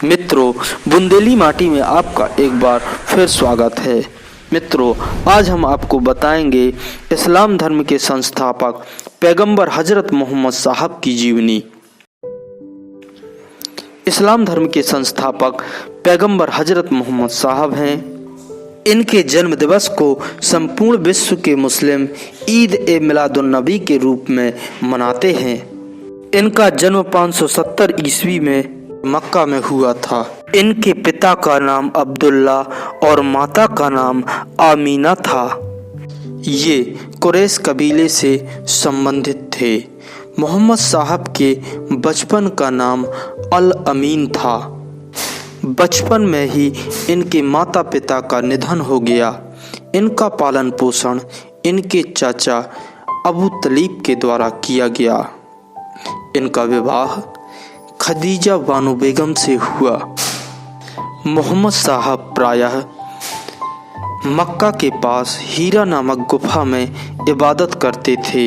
मित्रों, बुंदेली माटी में आपका एक बार फिर स्वागत है। मित्रों, आज हम आपको बताएंगे इस्लाम धर्म के संस्थापक पैगंबर हजरत मोहम्मद साहब की जीवनी। इस्लाम धर्म के संस्थापक पैगंबर हजरत मोहम्मद साहब हैं। इनके जन्म दिवस को संपूर्ण विश्व के मुस्लिम ईद ए मिलादुन नबी के रूप में मनाते हैं। इनका जन्म 570 ईस्वी में मक्का में हुआ था। इनके पिता का नाम अब्दुल्ला और माता का नाम आमीना था। ये कुरैश कबीले से संबंधित थे। मोहम्मद साहब के बचपन का नाम अल अमीन था। बचपन में ही इनके माता पिता का निधन हो गया। इनका पालन पोषण इनके चाचा अबू तलीब के द्वारा किया गया। इनका विवाह खदीजा बानो बेगम से हुआ। मोहम्मद साहब प्रायः मक्का के पास हीरा नामक गुफा में इबादत करते थे।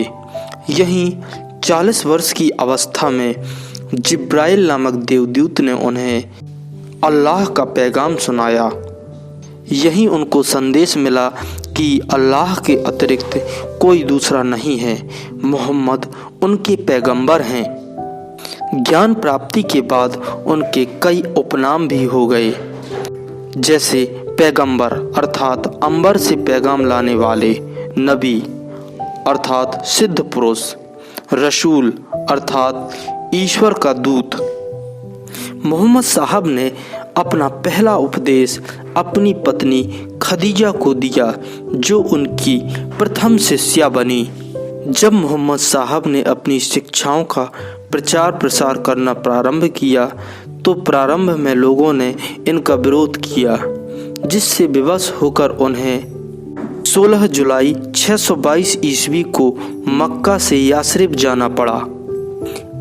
यहीं 40 वर्ष की अवस्था में जिब्राइल नामक देवदूत ने उन्हें अल्लाह का पैगाम सुनाया। यहीं उनको संदेश मिला कि अल्लाह के अतिरिक्त कोई दूसरा नहीं है, मोहम्मद उनके पैगंबर हैं। ज्ञान प्राप्ति के बाद उनके कई उपनाम भी हो गए, जैसे पैगंबर अर्थात अंबर से पैगाम लाने वाले, नबी अर्थात सिद्ध पुरुष, रसूल अर्थात ईश्वर का दूत। मोहम्मद साहब ने अपना पहला उपदेश अपनी पत्नी खदीजा को दिया, जो उनकी प्रथम शिष्या बनी। जब मोहम्मद साहब ने अपनी शिक्षाओं का प्रचार प्रसार करना प्रारंभ किया तो प्रारंभ में लोगों ने इनका विरोध किया, जिससे विवश होकर उन्हें 16 जुलाई 622 ईस्वी को मक्का से यासरिब जाना पड़ा।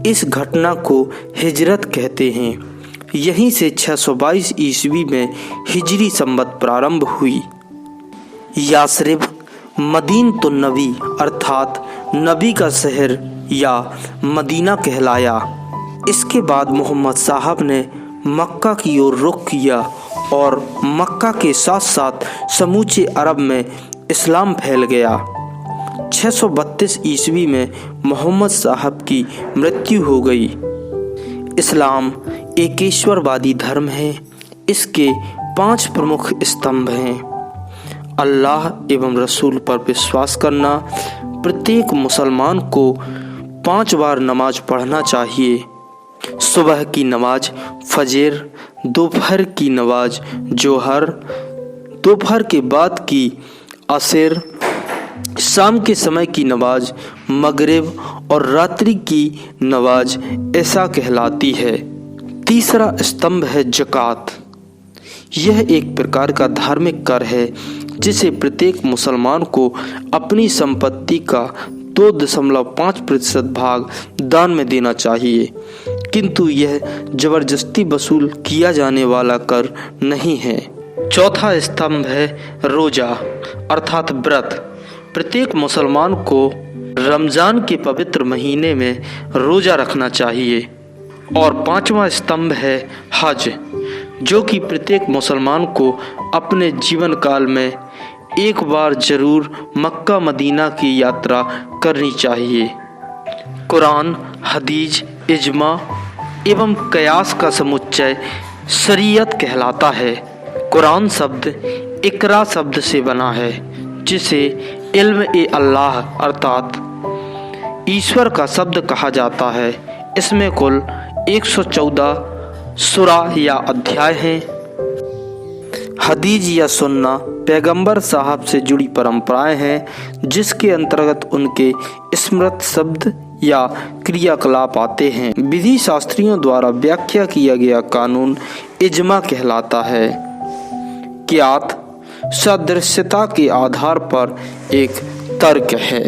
इस घटना को हिजरत कहते हैं। यहीं से 622 ईस्वी में हिजरी संवत प्रारंभ हुई। यासरिब मदीनतुन नबी अर्थात नबी का शहर या मदीना कहलाया। इसके बाद मोहम्मद साहब ने मक्का की ओर रुख किया और मक्का के साथ साथ समूचे अरब में इस्लाम फैल गया। 632 ईस्वी में मोहम्मद साहब की मृत्यु हो गई। इस्लाम एकेश्वरवादी धर्म है। इसके 5 प्रमुख स्तंभ हैं। अल्लाह एवं रसूल पर विश्वास करना, प्रत्येक मुसलमान को 5 बार नमाज पढ़ना चाहिए। सुबह की नमाज फजर, दोपहर की नमाज जोहर, दोपहर के बाद की असर, शाम के समय की नमाज मगरिब और रात्रि की नमाज ऐसा कहलाती है। तीसरा स्तंभ है ज़कात। यह एक प्रकार का धार्मिक कर है जिसे प्रत्येक मुसलमान को अपनी संपत्ति का 2.5% भाग दान में देना चाहिए, किंतु यह जबरदस्ती वसूल किया जाने वाला कर नहीं है। चौथा स्तंभ है रोजा अर्थात व्रत। प्रत्येक मुसलमान को रमजान के पवित्र महीने में रोजा रखना चाहिए। और 5वां स्तंभ है हज, जो कि प्रत्येक मुसलमान को अपने जीवन काल में एक बार जरूर मक्का मदीना की यात्रा करनी चाहिए। कुरान, हदीस, इज्मा एवं कयास का समुच्चय शरीयत कहलाता है। कुरान शब्द इकरा शब्द से बना है, जिसे इल्म ए अल्लाह अर्थात ईश्वर का शब्द कहा जाता है। इसमें कुल 114 सूरा या अध्याय हैं। हदीस या सुन्ना पैगंबर साहब से जुड़ी परंपराएं हैं, जिसके अंतर्गत उनके स्मृत शब्द या क्रियाकलाप आते हैं। विधि शास्त्रियों द्वारा व्याख्या किया गया कानून इज्मा कहलाता है। कियात सदृश्यता के आधार पर एक तर्क है।